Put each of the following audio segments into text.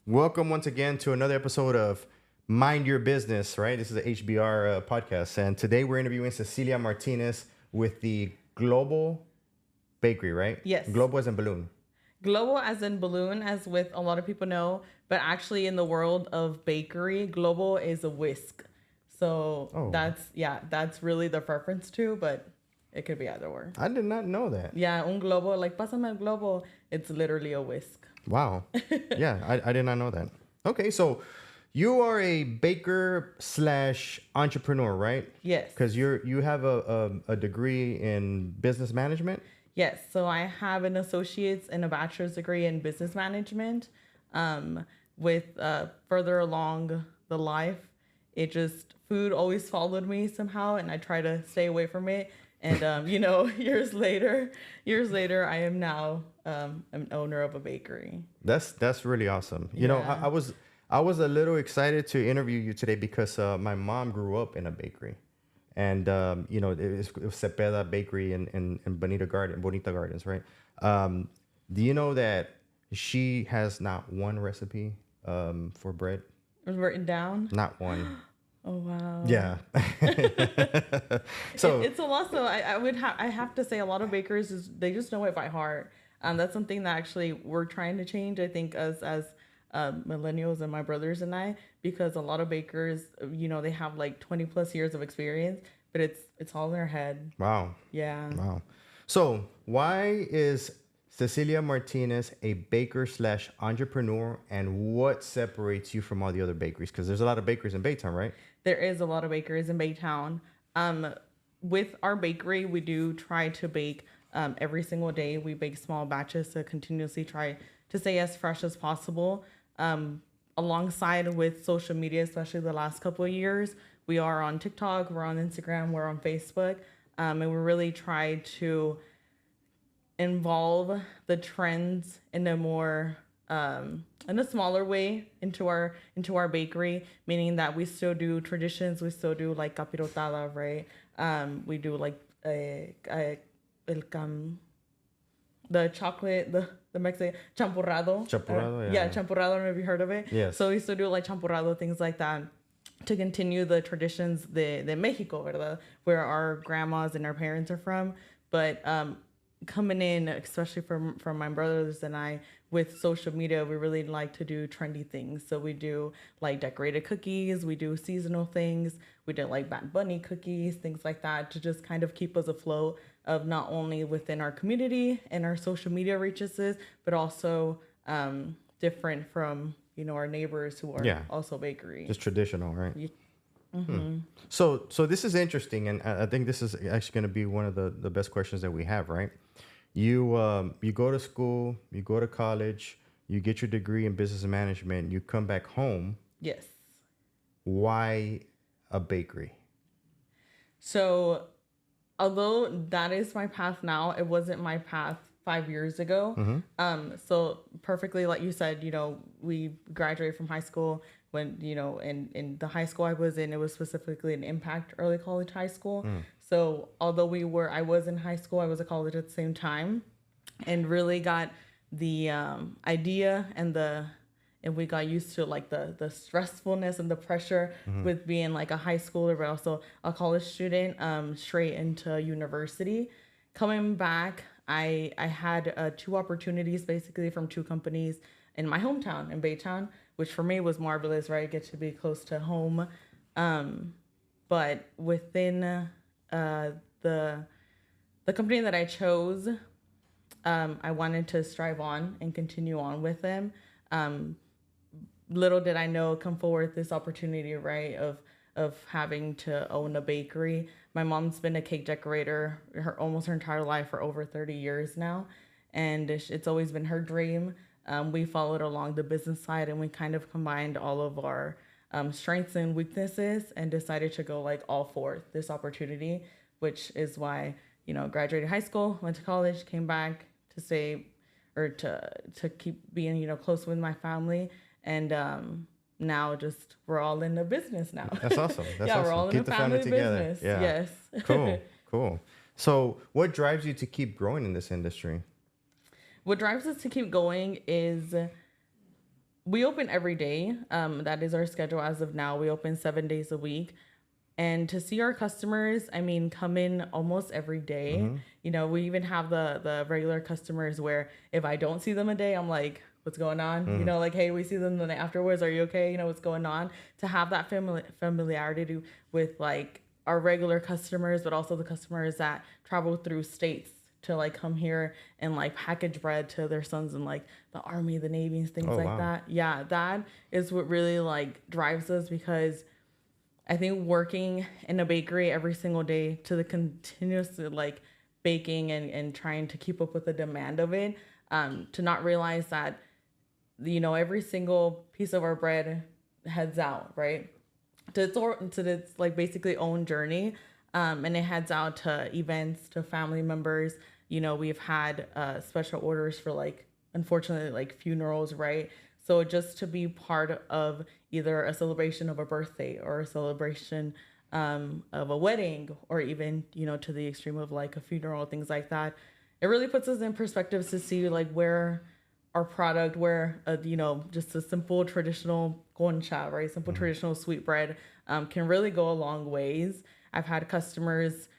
Welcome once again to another episode of Mind Your Business, right? This is a HBR podcast. And today we're interviewing Cecilia Martinez with the Globo Bakery, right? Yes. Globo as in balloon. Globo as in balloon, as with a lot of people know, but actually in the world of bakery, Globo is a whisk. So that's really the preference too, but it could be either or. I did not know that. Yeah, un globo, like pásame el globo, it's literally a whisk. Wow. Yeah, I did not know that. Okay, so you are a baker slash entrepreneur, right? Yes. Because you have a degree in business management. Yes, so I have an associate's and a bachelor's degree in business management. With further along the life, food always followed me somehow, and I try to stay away from it. And years later, I am now an owner of a bakery. That's really awesome. You know, I was a little excited to interview you today because my mom grew up in a bakery. And, it was Cepeda Bakery in Bonita Gardens, right? Do you know that she has not one recipe for bread? It was written down? Not one. Oh, wow. Yeah. So it's a lot. So I have to say a lot of bakers, they just know it by heart. That's something that actually we're trying to change, I think, as millennials and my brothers and I, because a lot of bakers, they have like 20 plus years of experience, but it's all in their head. Wow. Yeah. Wow. So why is Cecilia Martinez a baker slash entrepreneur, and what separates you from all the other bakeries? Because there's a lot of bakeries in Baytown, right? There is a lot of bakeries in Baytown. With our bakery, we do try to bake every single day. We bake small batches to continuously try to stay as fresh as possible. Alongside with social media, especially the last couple of years, we are on TikTok, we're on Instagram, we're on Facebook, and we really try to involve the trends in a more in a smaller way into our bakery, meaning that we still do traditions, we still do like capirotada, right? We do like the chocolate, the Mexican champurrado. Champurrado, yeah, champurrado. I don't know if you heard of it. Yes. So we still do like champurrado, things like that, to continue the traditions de Mexico, ¿verdad? Where our grandmas and our parents are from. But coming in, especially from my brothers and I, with social media, we really like to do trendy things. So we do like decorated cookies, we do seasonal things, we do like Bad Bunny cookies, things like that, to just kind of keep us afloat of not only within our community and our social media reaches, but also different from our neighbors who are also bakery. Just traditional, right? Mm-hmm. So this is interesting, and I think this is actually going to be one of the best questions that we have, right? You go to school, you go to college, you get your degree in business management, you come back home. Yes. Why a bakery? So, although that is my path now, it wasn't my path 5 years ago. Mm-hmm. So perfectly, like you said, we graduated from high school when, in the high school I was in, it was specifically an Impact Early College High School. So although I was in high school, I was at college at the same time, and really got the idea and we got used to like the stressfulness and the pressure with being like a high schooler, but also a college student, straight into university. Coming back, I had 2 opportunities basically from 2 companies in my hometown in Baytown, which for me was marvelous, right? I get to be close to home. But within the company that I chose, I wanted to strive on and continue on with them. Little did I know, come forward this opportunity, right, of having to own a bakery. My mom's been a cake decorator almost her entire life, for over 30 years now, and it's always been her dream. We followed along the business side, and we kind of combined all of our strengths and weaknesses and decided to go like all for this opportunity, which is why, graduated high school, went to college, came back to stay or to keep being, close with my family. And now just we're all in the business now. That's awesome. That's awesome. We're all in Keep the the family together. business. Yeah. Yes. Cool. So what drives you to keep growing in this industry? What drives us to keep going is we open every day. That is our schedule as of now. We open 7 days a week. And to see our customers, I mean, come in almost every day. You know, we even have the regular customers where if I don't see them a day, I'm like, what's going on? You know, like, hey, we see them the night afterwards. Are you okay? You know, what's going on? To have that familiarity with like our regular customers, but also the customers that travel through states to like come here and like package bread to their sons in like the army, the navy, and things like that. Yeah, that is what really like drives us, because I think working in a bakery every single day to the continuous like baking and trying to keep up with the demand of it, to not realize that, you know, every single piece of our bread heads out, right? To its like basically own journey. And it heads out to events, to family members. You know, we've had special orders for like, unfortunately, like funerals, right? So just to be part of either a celebration of a birthday or a celebration of a wedding, or even, you know, to the extreme of like a funeral, things like that, it really puts us in perspective to see like where our product, where you know, just a simple traditional concha, right, simple traditional sweetbread can really go a long ways. I've had customers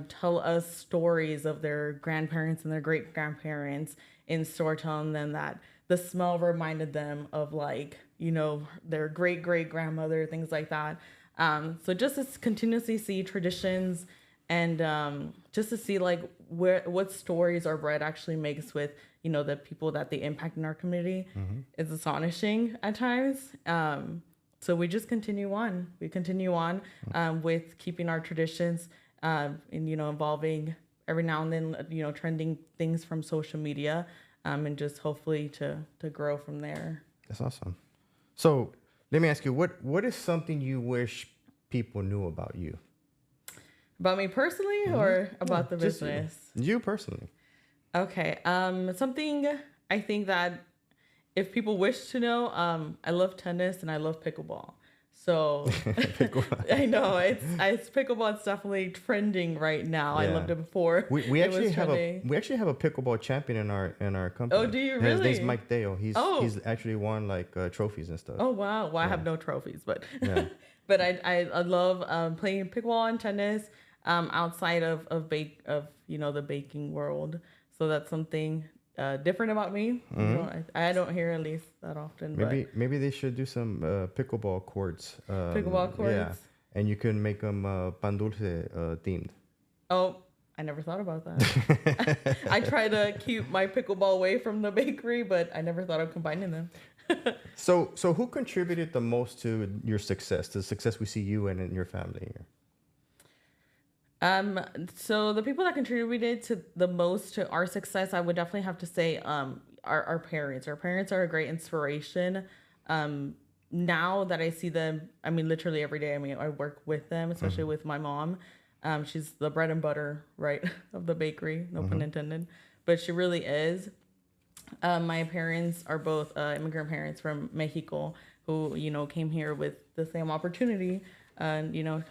tell us stories of their grandparents and their great grandparents in store, telling them that the smell reminded them of like, you know, their great great grandmother, things like that. So just to continuously see traditions, and just to see like what stories our bread actually makes with, you know, the people that they impact in our community is astonishing at times. So we just continue on. We continue on with keeping our traditions, and, you know, involving every now and then, you know, trending things from social media, and just hopefully to grow from there. That's awesome. So let me ask you, what is something you wish people knew about you? About me personally, or about the business? You personally. Okay. Something I think that if people wish to know, I love tennis and I love pickleball. So I know it's pickleball. It's definitely trending right now. Yeah. I loved it before. We actually have a pickleball champion in our company. Oh, do you really? His name's Mike Dale. He's actually won like trophies and stuff. Oh wow! Well, I have no trophies, but but I love playing pickleball and tennis outside of you know, the baking world. So that's something different about me. You know, I don't hear at least that often. Maybe they should do some pickleball courts. Pickleball courts. Yeah, and you can make them pan dulce themed. Oh, I never thought about that. I try to keep my pickleball away from the bakery, but I never thought of combining them. So who contributed the most to your success, to the success we see you and your family here? So the people that contributed to the most to our success, I would definitely have to say, our parents. Our parents are a great inspiration. Now that I see them, I mean, literally every day, I mean, I work with them, especially with my mom. She's the bread and butter, right, of the bakery, no pun intended, but she really is. My parents are both immigrant parents from Mexico who, you know, came here with the same opportunity, and, you know,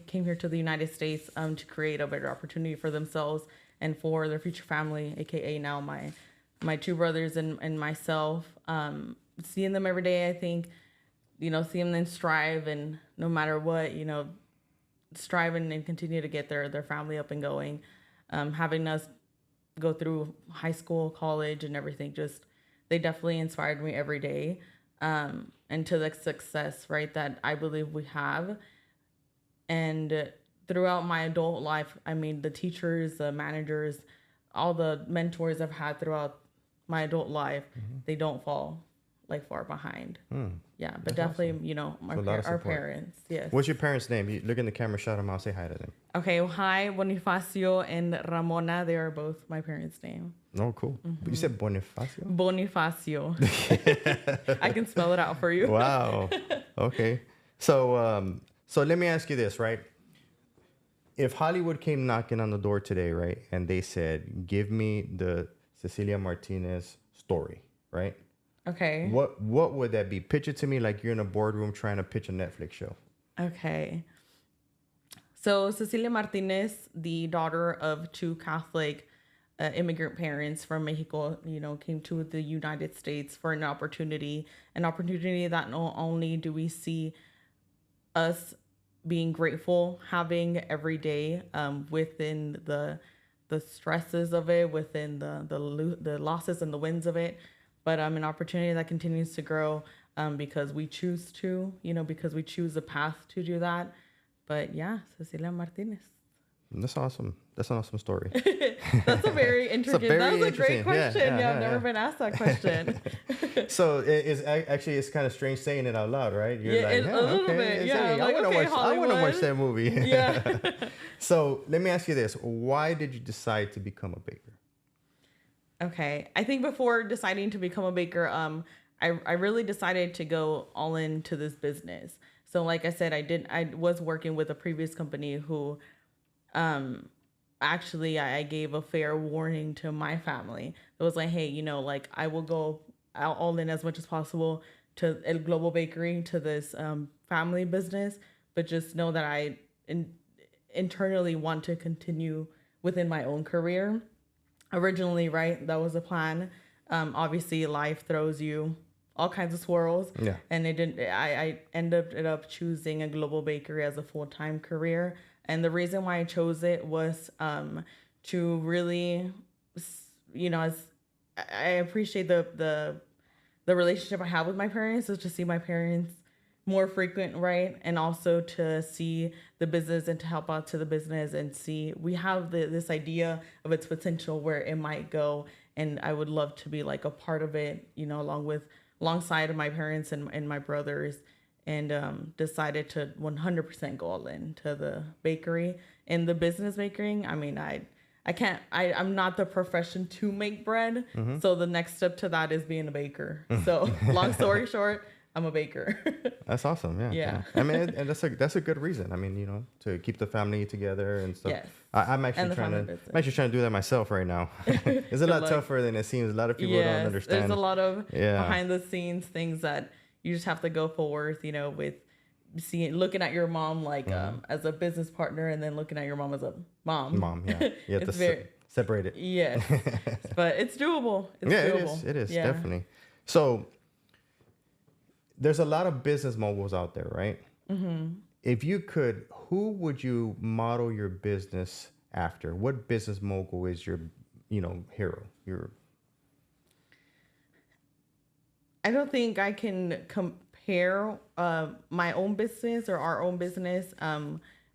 came here to the United States to create a better opportunity for themselves and for their future family, aka now my two brothers and myself. Seeing them every day, I think, you know, seeing them strive, and no matter what, you know, striving and continue to get their family up and going. Having us go through high school, college, and everything, just they definitely inspired me every day. And to the success, right, that I believe we have. And throughout my adult life, I mean, the teachers, the managers, all the mentors I've had throughout my adult life, they don't fall like far behind. Yeah, but that's definitely awesome. You know, our parents. Yes. What's your parents' name? You look in the camera, shout them out, say hi to them. Okay, well, hi, Bonifacio and Ramona. They are both my parents' name. Oh, cool. You said Bonifacio? Bonifacio. I can spell it out for you. Wow. Okay. So let me ask you this, right? If Hollywood came knocking on the door today, right, and they said, give me the Cecilia Martinez story, right? Okay. What would that be? Pitch it to me like you're in a boardroom trying to pitch a Netflix show. Okay. So Cecilia Martinez, the daughter of two Catholic immigrant parents from Mexico, came to the United States for an opportunity that not only do we see us being grateful having every day, within the stresses of it, within the losses and the wins of it, but an opportunity that continues to grow, because we choose to, because we choose a path to do that. But yeah, Cecilia Martinez. That's awesome. That's an awesome story. That's a very intricate. That was a great question. I've never been asked that question. So it's kind of strange saying it out loud, right? You're like, a little bit. Yeah, I want to watch that movie. Yeah. So let me ask you this: why did you decide to become a baker? Okay, I think before deciding to become a baker, I really decided to go all into this business. So like I said, I was working with a previous company who, actually I gave a fair warning to my family. It was like, hey, like I will go all in as much as possible to El Globo Bakery, to this family business, but just know that I internally want to continue within my own career. Originally, right, that was a plan. Obviously, life throws you all kinds of swirls. Yeah. And it didn't. I ended up choosing a Global Bakery as a full-time career. And the reason why I chose it was to really, as I appreciate the relationship I have with my parents, is to see my parents more frequent, right? And also to see the business and to help out to the business and see, we have this idea of its potential, where it might go. And I would love to be like a part of it, alongside of my parents and my brothers, and decided to 100% go all in to the bakery and the business baking. I mean, I'm not the profession to make bread. Mm-hmm. So the next step to that is being a baker. So long story short, I'm a baker. That's awesome. Yeah. I mean, and that's a good reason. I mean, to keep the family together and stuff. Yes. I'm actually trying to do that myself right now. It's a lot tougher than it seems. A lot of people don't understand. There's a lot of behind the scenes things that you just have to go forward, with looking at your mom as a business partner, and then looking at your mom as a mom. Yeah. You have to separate it. Yes. But it's doable. Doable. It is definitely. So there's a lot of business moguls out there, right? Mm-hmm. If you could, who would you model your business after? What business mogul is your, hero? I don't think I can compare my own business or our own business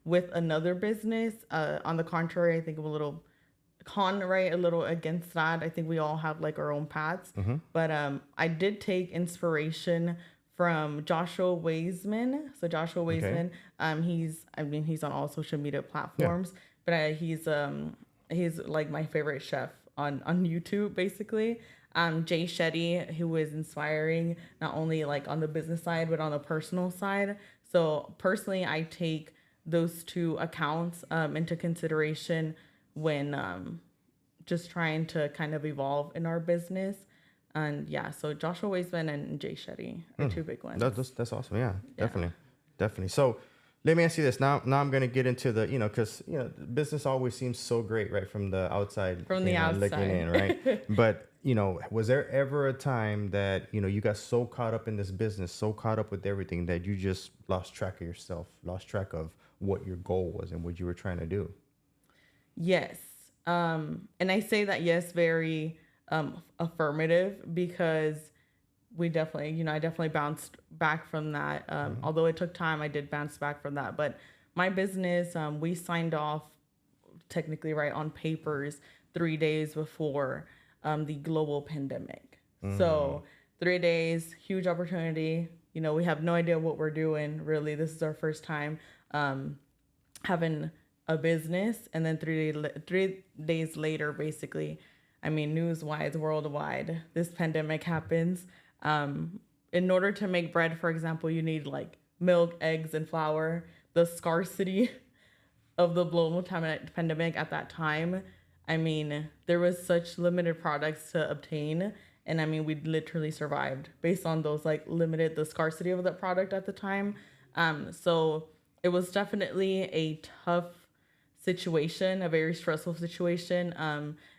with another business. On the contrary, I think I'm a little against that. I think we all have like our own paths. Mm-hmm. But I did take inspiration from Joshua Weisman. So Joshua Weisman, he's on all social media platforms, but he's like my favorite chef on YouTube, basically. Jay Shetty, who is inspiring not only like on the business side, but on the personal side. So personally, I take those two accounts into consideration when just trying to kind of evolve in our business. And so Joshua Weisman and Jay Shetty are two big ones. That's awesome. Yeah, definitely. So let me ask you this. Now I'm going to get into the, because, business always seems so great, right? From the outside. From the outside. Looking in, right? But, was there ever a time that, you got so caught up in this business, so caught up with everything that you just lost track of yourself, lost track of what your goal was and what you were trying to do? Yes. And I say that yes, very affirmative, because I definitely bounced back from that. Although it took time, I did bounce back from that. But my business, we signed off technically right on papers 3 days before the global pandemic. So 3 days, huge opportunity. We have no idea what we're doing. Really, this is our first time having a business. And then 3 days later, basically, I mean, news-wise, worldwide, this pandemic happens. In order to make bread, for example, you need like milk, eggs, and flour. The scarcity of the global pandemic at that time, I mean, there was such limited products to obtain. And I mean, we literally survived based on those the scarcity of the product at the time. So it was definitely a tough situation, a very stressful situation.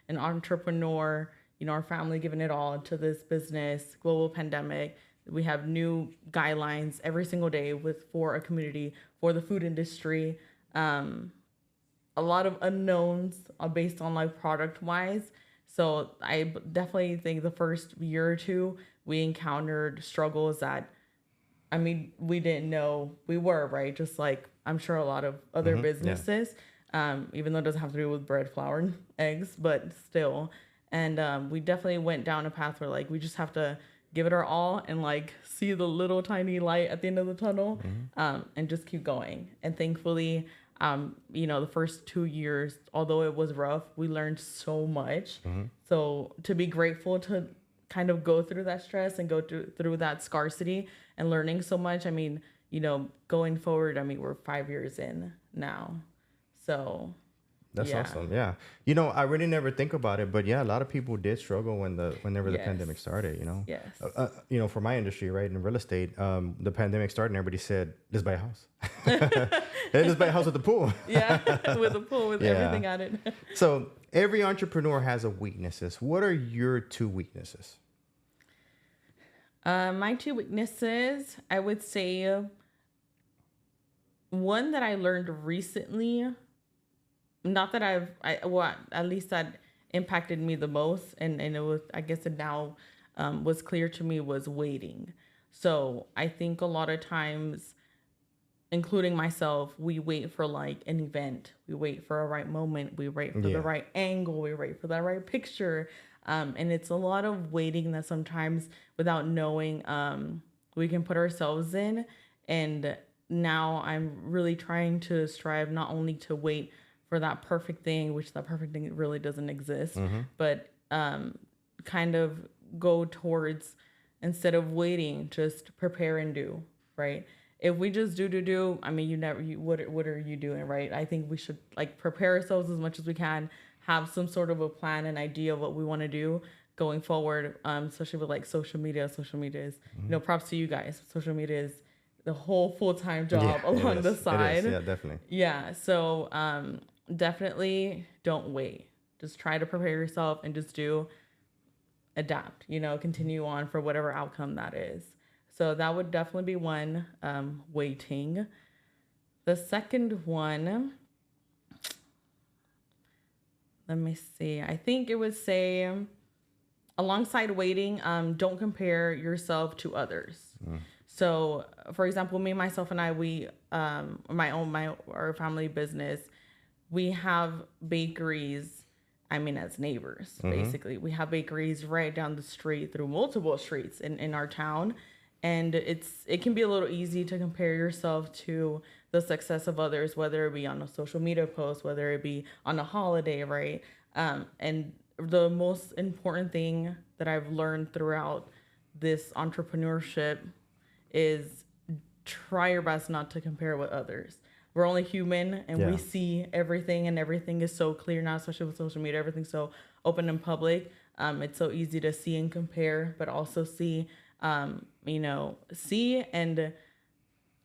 An entrepreneur, our family giving it all to this business, global pandemic. We have new guidelines every single day for a community, for the food industry. A lot of unknowns based on like product wise. So I definitely think the first year or two we encountered struggles that, I mean, we didn't know we were, right? Just like I'm sure a lot of other businesses, even though it doesn't have to do with bread, flour, and eggs, but still. And we definitely went down a path where like we just have to give it our all and like see the little tiny light at the end of the tunnel, and just keep going. And thankfully, the first 2 years, although it was rough, we learned so much. So to be grateful to kind of go through that stress and go through that scarcity and learning so much. I mean, going forward, I mean, we're 5 years in now. So that's awesome. Yeah. I really never think about it, but yeah, a lot of people did struggle whenever the pandemic started, Yes. For my industry, right, in real estate, the pandemic started and everybody said, let's buy a house. Let's buy a house with the pool. Yeah. With a pool, with everything at it. So every entrepreneur has a weaknesses. What are your 2 weaknesses? My 2 weaknesses, I would say one that I learned recently, not that at least that impacted me the most, and it was, I guess it now was clear to me, was waiting. So I think a lot of times, including myself, we wait for like an event, we wait for a right moment, we wait for the right angle, we wait for that right picture. And it's a lot of waiting that sometimes without knowing, we can put ourselves in. And now I'm really trying to strive not only to wait for that perfect thing, which that perfect thing really doesn't exist, but kind of go towards, instead of waiting, just prepare and do, right? If we just do, I mean, what are you doing, right? I think we should like prepare ourselves as much as we can, have some sort of a plan and idea of what we want to do going forward, especially with like social media. Social media is, props to you guys. Social media is the whole full-time job along the side. Yeah, definitely. Yeah. So definitely don't wait. Just try to prepare yourself and just adapt, continue on for whatever outcome that is. So that would definitely be one, waiting. The second one, let me see. I think it would say, alongside waiting, don't compare yourself to others. So, for example, me, myself, and I, we, our family business, we have bakeries. I mean, as neighbors, basically, we have bakeries right down the street, through multiple streets in our town. And it can be a little easy to compare yourself to the success of others, whether it be on a social media post, whether it be on a holiday, right? And the most important thing that I've learned throughout this entrepreneurship is try your best not to compare with others. We're only human, and we see everything, and everything is so clear now, especially with social media. Everything's so open and public. It's so easy to see and compare, but also see and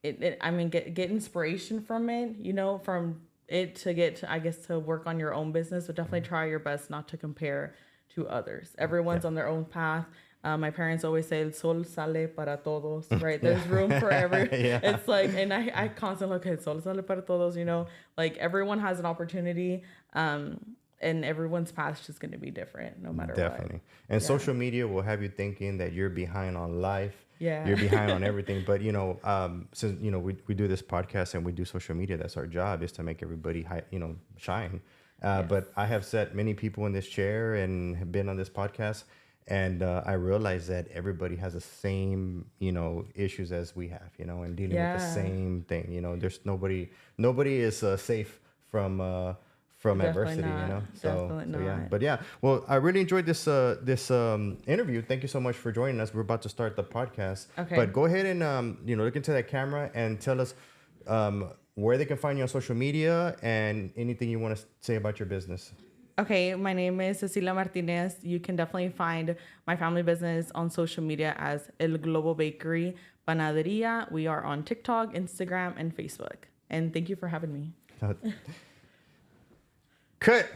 get inspiration from it, from it to get to, I guess, to work on your own business. But definitely try your best not to compare to others. Everyone's on their own path. My parents always say, el sol sale para todos, right? There's room for every, it's like, and I constantly look at sol sale para todos, like everyone has an opportunity. And everyone's path is just going to be different no matter what. Definitely. And social media will have you thinking that you're behind on life. Yeah. You're behind on everything. But, since, we do this podcast and we do social media, that's our job, is to make everybody, shine. But I have sat many people in this chair and have been on this podcast. And I realized that everybody has the same, issues as we have, and dealing with the same thing. There's nobody is safe from adversity, So yeah. But yeah, well, I really enjoyed this interview. Thank you so much for joining us. We're about to start the podcast. Okay. But go ahead and look into that camera and tell us where they can find you on social media and anything you want to say about your business. Okay, my name is Cecilia Martinez. You can definitely find my family business on social media as El Globo Bakery Panaderia. We are on TikTok, Instagram, and Facebook. And thank you for having me. Cut.